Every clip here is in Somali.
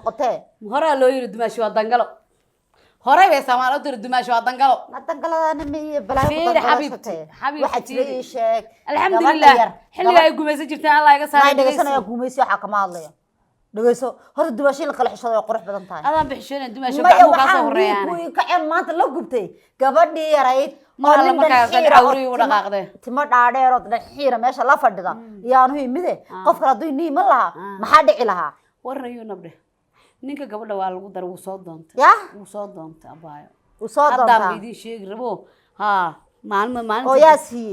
noqotee hore loo yiri dumaashi waa dangalo hore bay Soomaalidu tiri dumaashi waa dangalo ma dangalada miye balaa fiir xabiibti waxa jiray sheeg alxamdulillah xilliga ay gumaysan jirtaan Allah iga saaray dhageysanaya gumaysi waxa kama hadlayo dhageyso hore dumaashi la kala xishado qurux badan tahay adaan bixishay dumaashi gacmo ka soo horeeyaan ku ka maanta la gubtay gabadhii yarayd ma la markaa dacawri u dhaqaaqday timo dhaadheer oo dhaxiira meesha la fadhida yaanu himide qof kala duy niima laha maxaa dhici lahaa warayo nabde ninka gabadha waa lagu dar uu soo doonta uu soo doonta abaayo uu soo doonta hadda idin sheeg rabo ha maalin oo yaasi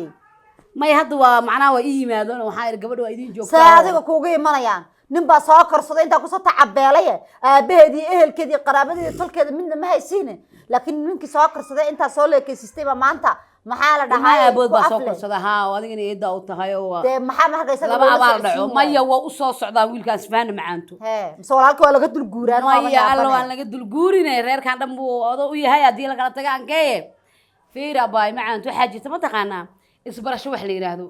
may hadda waa macnaa waa ii yimaadona waxa ay gabadha waa idin joogtaa saadiga kuugu imanayaan nin baa soo korsaday inta ku soo tacabeelay aabaheedii ehelkeedii qaraabadeedii tolkeeda midna ma haysiin laakiin ninkii soo korsaday inta soo leekeysistay ba maanta maxaa la dhahay aabood baa soo korsada ha adigina eedaa u tahay oo de maxaa ma hagaysan laba abaal dhaco maya waa u soo socdaa wiilkaas faana macaanto soo walaalka waa laga dul guuraan maya alla waa laga dul guurinay reerkan dhan buu odo u yahay hadii la kala tagaan kee fiira baay macaanto xaajita ma taqaanaa isbarasho wax la yiraahdo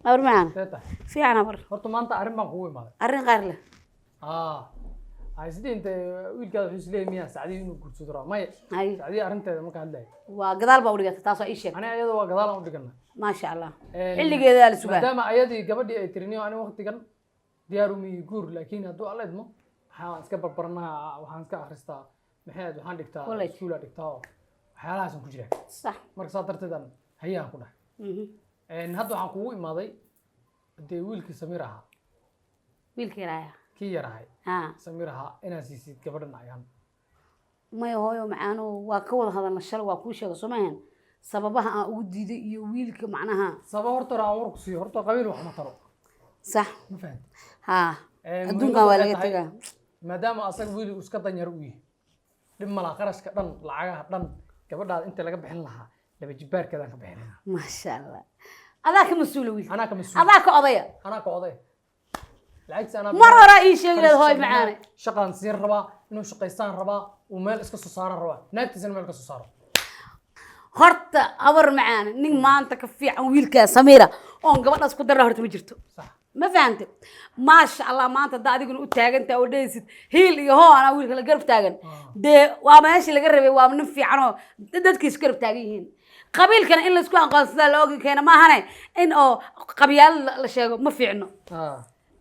أور معنا في أنا بر horta maanta arrin baan kugu imaaday arrin qaar leh ay sidii inta wiilkaada wuxuu isleeyahay miyaa sacdii inuu guursado raa maya sacdii arrinteeda marka hadlay waa gadaal baa u dhigata taas waa ii sheeg aniga ayada waa gadaal aan u dhigana maasha Allah xilligeeda la sugaa maadaama ayadii gabadhii ay tiriniyo aniga waqtigan diyaar uma ii guur laakiin hadduu alla idmo waxaan iska barbarnaa waxaan iska akhristaa maxay waxaan dhigtaa iskuul aan dhigtaa waxyaalahaasaan ku jiraa sax marka saa darteed aan hayaan ku dhahay hadda waxaan kugu imaaday dee wiilkii Samiir ahaa wiilkii raaya kii yarahay Samiir ahaa inaan siisid gabadhan ayaan may hooyo macaano waa ka wada hadalna shal waa ku sheegay Soomaaliyan sababaha aan ugu diiday iyo wiilka macnaha sabab horta aan war ku siiyo horta qabiil wax ma taro sax ma fahant adduunka waa laga tagaa maadaama asaga wiil uu iska danyar u yahay dhib mala qarashka dhan lacagaha dhan gabadhaada inta laga bixin lahaa laba jibaarkeedaan ka bixinaa ma sha Allah adaa ka mas'uul wiil anaa ka mas'uul adaa ka odaya anaa ka odaya lacagta anaa mar hore ii sheegay hooy macaane shaqaan siin rabaa inuu shaqaystaan rabaa uu meel iska soo saaran rabaa naagtiisana meel ka soo saaro horta abar macaane nin maanta ka fiican wiilka Samiira oo gabadhaas ku daraa horta ma jirto sax ma fahamtay ma sha Allah maanta da adiguna u taagantaa oo dheesid hiil iyo hoo ana wiilka la garab taagan de waa meeshii laga rabay waa nin fiican oo dadkiis garab taagan yihiin qabiilkana in la isku aqoonsada la ogi keena ma ahane in oo qabiyaal la sheego ma fiicno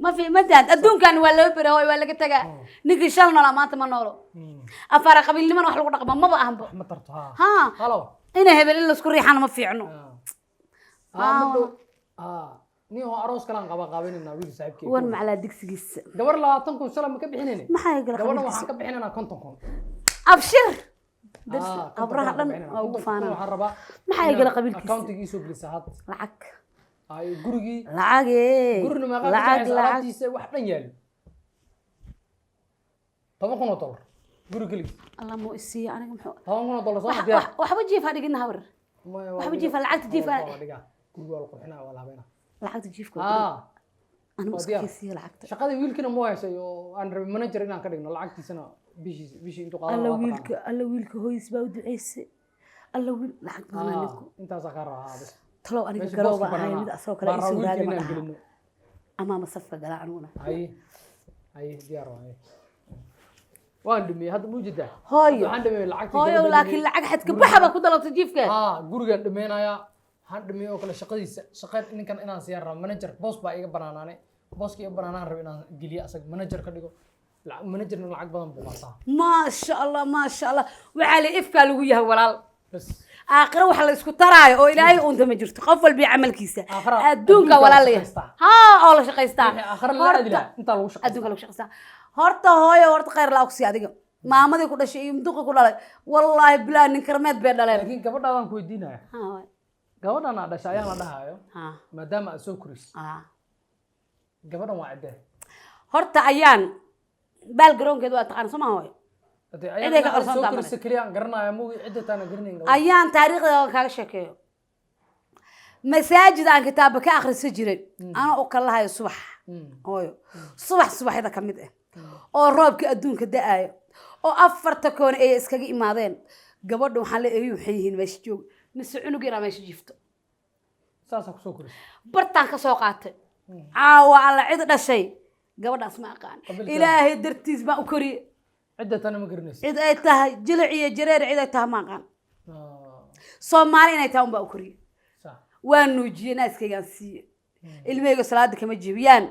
ma fi madaan adduunkan waa loo baro waa laga tagaa ninkii shal noolaa maanta ma noolo afara qabiilnimada wax lagu dhaqmo ma baahanba ma tarto ha halo ina hebel in la isku riixana ma fiicno ni oo aroos kala qabanayna wiil saaxiibkii wan macla digsigiisa gabar 20 kun shalay ma ka bixinayna maxay gala gabarna waxaan ka bixinayna 50 kun abshir abraha dhan oo ugu faanaa waxaan rabaa maxay gala qabiilkiisa accountigiisa oo gelisa had lacag ay gurigii lacag gurina ma qaadaysa wax dhan yaali $10,000 guri geli Allah mo isiyo aniga muxuu $10,000 soo diyaar waxba jiifa dhigina habar waxba jiifa lacagta jiifa dhiga guriga wala qurxinaa wala habeena lacagta jiifka أنا مسكيسي لعقت. شقادي ويلكنا مو هسه أنا مانجر إن كده إنه لعقتي سنة بيش أنتو قاعد. الله ويلك هو يسباو دعيس. الله ويل لعقت ما نكو. أنت ذكرها هذا. طلعوا أنا كروبا هاي مد أسوق لا يسوي هذا ما. أمام الصفقة قال عنونا. هاي ديارو هاي. وعندمي هذا موجود ده. هاي. عندمي لعقتي. هاي ولكن لعق حتى بحبة كده لو تجيب كه. جورج عندمي أنا عندمي أكل شقة إن كان أنا سيارة مانجر بوس بايق بناناني. بوس كي بنانا ربنا جليا أسق مانجر كديكو لا مانجر نلعب بدن بماسة ما شاء الله ما شاء الله وعلى إفكار وياه ولا بس آخر وحلا يسكت تراي أو إلهي وأنت مجرت قفل بعمل كيسة أدونك ولا ليه ها الله شقيستا آخر لا أدري أنت لو شقيستا أدونك لو شقيستا هرتا هاي هرتا خير لا أقصي هذيك ما ما ذي كل شيء يمدوك كله والله بلا نكرمات بيرنا لكن قبل هذا كوي دينا قبل أنا ada saya ada hayo madam asukris gabadhan waa cadde horta ayaan baal garoonkeedu waa taqaan soo ma hooyo ayaan ka qarsoon tahay sikriyan garanaya muu cidda taana garanayna ayaan taariikhda kaaga sheekeeyo masaajid aan kitaab ka akhriso jiray ana oo kala hayo subax hooyo subaxda kamid ah oo roobka adduunka da'ayo oo afarta koon ay iskaga imaadeen gabadha waxaan la eeyay waxay yihiin meesha joog mise cunug yar meesha jifto saasa ku soo koris bartaan ka soo qaatay caawa alla cid dhashay gabadhaas ma aqaan ilaahay dartiis baa u koriyay cidda tan ma garanayso cid ay tahay jilic iyo jareer cid ay tahay ma aqaan Soomaali inay tahay baa u koriyay sax waa nuujiyay naaskaygaan siiyay ilmeyga salaada kama jibiyaan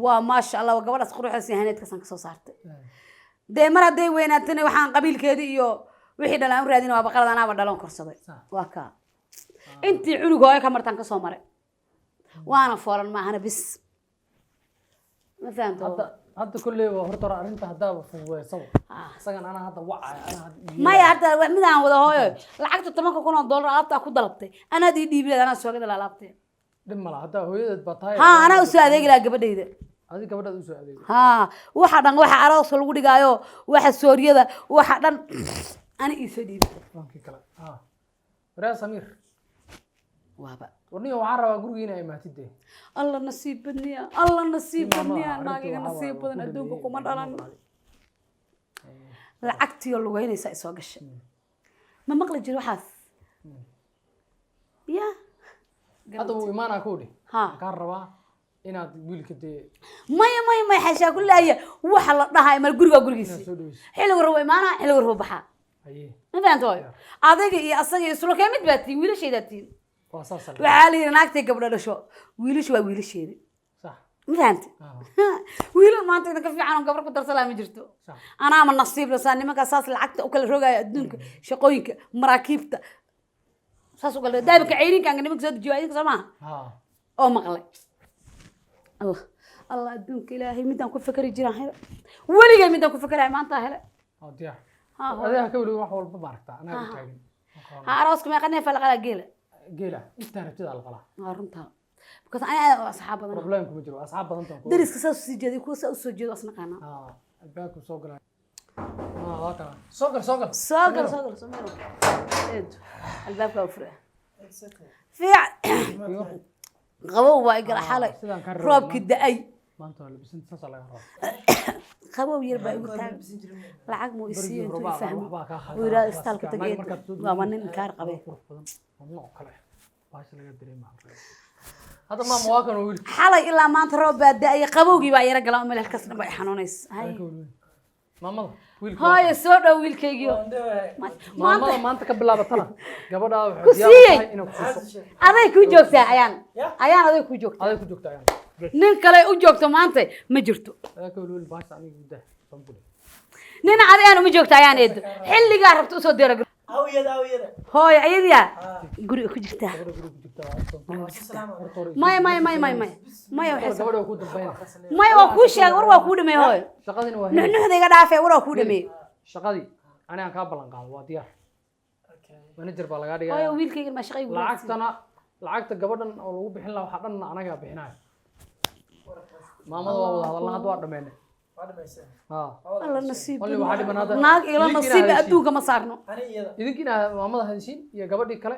waa maasha Allah gabadhaas quruxda haneedka san ka soo saartay de mar haday weynaatana waxaan qabiilkeedii iyo wixii dhalaan raadin waa baqalada anaba dhalan korsaday waa ka intii cunug hooyo ka martaan ka soo maray waana foolan ma ahana bis ma fahanto hadda kullee waa horta arinta hadaba fuuweysay isagan ana hadda wacay ana maya hadda midaan wada hooyo lacagta 10,000 dollar alaabta ku dalabtay ana dhiibay ana soo gadal alaabtay dhimala hadda hooyadeed baa tahay ana u soo adeegi la gabadhayda adiga gabadhaad u soo adeegay waxa dhan waxa aroos lagu dhigaayo waxa sooriyada waxa dhan ani ii soo dhiibay wankii kale waraa Samir waaba warniyo waxaan rabaa gurigeena ay maatide Allah nasiib badniya naagiga nasiib badan adduunka kuma dhalan lacagtiyo lugeynaysa soo gashay ma maqli jiro waxaas ya hadda uu imaana ku dhig ka rabaa inaad wiilka de maya xasha kullaya waxa la dhahay mar gurigiisa xilliga rabo imaana xilliga rabo baxa ma fahantoy adiga iyo asaga isla ka mid baati wiilashaydatiin waxaa la yiri naagtay gabdho dhasho wiilashu waa wiilasheedi sax ma fahanti wiilal maanta inta ka fiican gabar ku darsan ma jirto ana ma nasiib la nimanka saas lacagta u kala rogaayo adduunka shaqooyinka maraakiibta saas u kala daabka ceyrinka nimanka soo dijiyo idinka sama oo maqlay الله أدونك إلهي مدام كفكر يجرا هلا ولي مدام كفكر ما هلا ديا هذا كله واحد والله باركتا أنا بتاعي راسكم يا قناه فلقة جيلة أنت رتيت على القلعة رمتها بس أنا أصحاب أنا بروبلمكم يجروا أصحاب أنتم درس كسر سجادي كوسا سجاد أصلا كنا الباك وسوقر هكذا سوقر الباب كوفره في قبو وايقرا حالي روب كدأي ما أنتوا لبسين تسعة لا قبو يربع يقول العقم ويصير يفهم ويرا استال كتجيد ومن إنكار قبيه هذا ما مواقع نقول حالي إلا ما أنت روب بدأي قبو جيبا يرجع لهم ملك كسر بقى حنونيس هاي ماما هاي السوداء ويلكيجيو ما أنت قبل لا بطلع قبل لا كسيه هذا كوجوكتا عيان هذا كوجوكتا عيان نين كلا وجوكتا ما أنت ما جرتو أكلوا الباس عني جدا نين عادي أنا ما جوكتا عيان إد حلي قاربت أصود درج هويدا هاي عيديا قولي كوجوكتا ما وحسن ما وكوش يا وروا كودمي هاي نحن هذا قدافع وروا كودمي شقدي أنا كابلان قال واديا manager baa laga dhigay oo wiilkayga ma shaqay lacagta gabadhan oo lagu bixin lahaa waxa dhan anaga bixinayo maamada waa wada hadalna hadda waa dhameeyay alla nasiib wali waxa dhibanaada naag ila nasiib adduunka ma saarno idinkiina maamada hadishin iyo gabadhii kale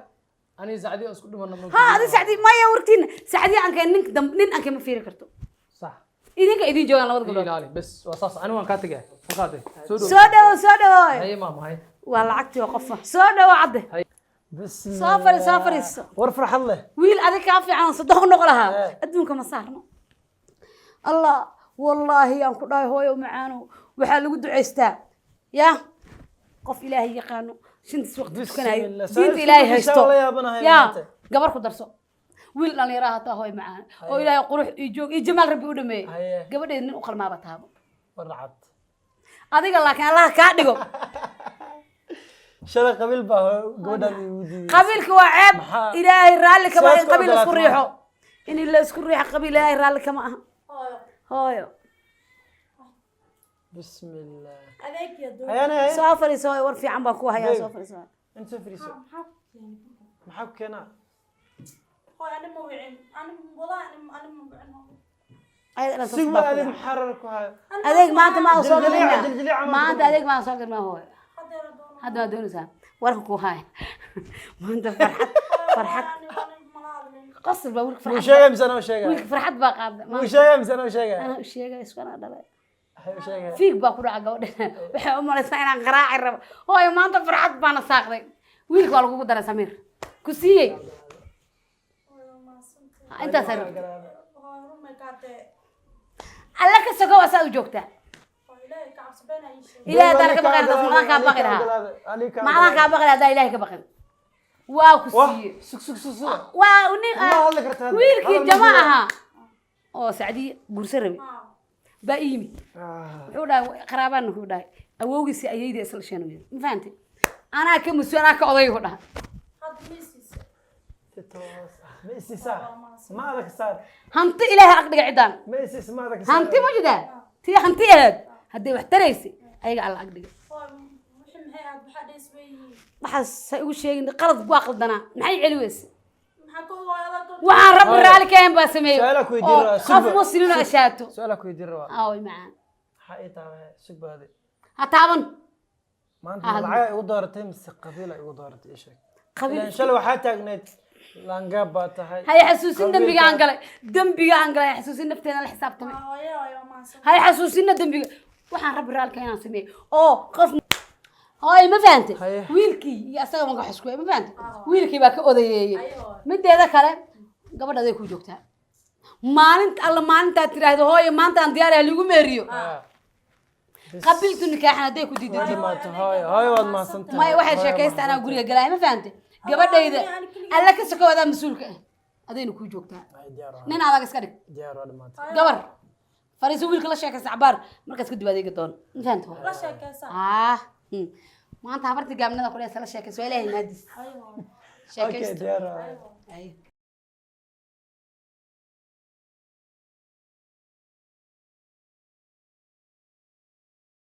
ani saacadi isku dhimano adi saacadi ma ya wartiin saacadi aan ka nin aan kama fiiri karto sax idinka idin joogan labada gabdhood ilaali bas waa saas ani waan ka tagay faqaade soo dhaw hay maama hay والعقتي وقفة سودا وعده سافر ورفرح الله ويل أذيك عافية عن صدق نقولها أدونك ما صارنا الله والله يا كراي هو يوم معانو وحال قد عستا يا قف إلهي يقانو شنت وقت كنا دين إلهي هستو يا قبر خدرسو ويل أنا يراها تهوي معانا أو إلهي قروح يجوك يجمال ربي ودمي قبل إن أقل ما بتهاب ورعت أذيك الله كان الله كاديكو شلا قبيل بقى قودا بيودي قبيلك وعيب إلهي رالي كما قبيل اسكو ريحو إن إلا اسكو ريح قبيل إلهي رالي كما هايو بسم الله عليك يا دو هيا سافري سوي ورفي عم باكو هيا سافري سوي انت سافري سوي محك انا هو انا موعين انا والله انا موعين أنا سيما هذا محررك وهذا هذيك ما أنت ما أصور ما أنت هذيك ما أصور ما هو هذا دون سام ورقو هاي ما أنت فرحت قصر بقولك فرحت وشيء مسنا وشيء فرحت بقى وشيء مسنا وشيء أنا وشيء إيش كان هذا Waxay u sheegay. fiig baa ku dhaca gabadha waxay u malaysaa inaan qaraaci rabo hooyo maanta farxad baana saaqday wiilka waa lagugu daray Samiir ku siiyey intaas ay rabtay alla ka sogo wasaa u joogtaa ilaahay taala ka baqay dadka ma ka baqay ma ka baqay hada ilaahay ka baqay waa ku siiyey Sug. waa uni Ma hadli kartaa. wiilkii jamaaha oo Saacidi guursa rabi baa iimi wuxuu dhahay qaraabaan wuxuu dhahay awowgiisi ayayda isla sheenow ma fahanti anaa ka musuuna ka odaygu dhahay Ma isiisa. Ma adag saar. hanti ilaahay aqdiga cidaan Ma isiisa ma adag saar. hanti ma jidaa tii hanti aad haddii wax taraysay ayaga alla aqdiga waxaas ugu sheegin qalad baa qaldanaa maxay celi weyse waxaan rabbi raali ka ahayn baa sameeyo Su'aala ku weydiin rabaa, qof sug. muslimiin oo ashaato Su'aala ku weydiin rabaa. aaway macaan Waxa ay tahay sug baadi. ha taaban Maanta lacag ay ugu dooratay mise qabiil ay ugu dooratay ii sheeg. qabiil Ilaan shalay waxaa taagneed laangaab baa tahay. hay xasuusin dambiga aan galay xasuusin nafteena la xisaabtamay hay xasuusina dambiga waxaan rabbi raali ka inaan sameeyo oo qof هاي ما فهمت هاي. ويلكي يا أسرع ما قحسكوا ما فهمت ويلكي بقى أودي مدة هذا كلام قبل هذا يكون جوكتها ما أنت الله ما أنت ترى هذا هاي ما أنت عند دياري اللي يقوم يريو قبلت النكاح أنا ديك ودي هذا ما هاي واد ما سنت. ما واحد شكيست أنا أقول يا جلاي ما فهمت قبل إذا قال لك سكوا هذا مسؤول هذا يكون جوكتها نين هذا كسكرك ديار واد ما. قبر فريسو ويلك لا شكيست عبار مركز كده بدي قطون ما فهمت هو لا شكيست ما أنت عبرت جامنا كلها سلا شكيست ولا هي نادس أوكي شكيست ديار. أي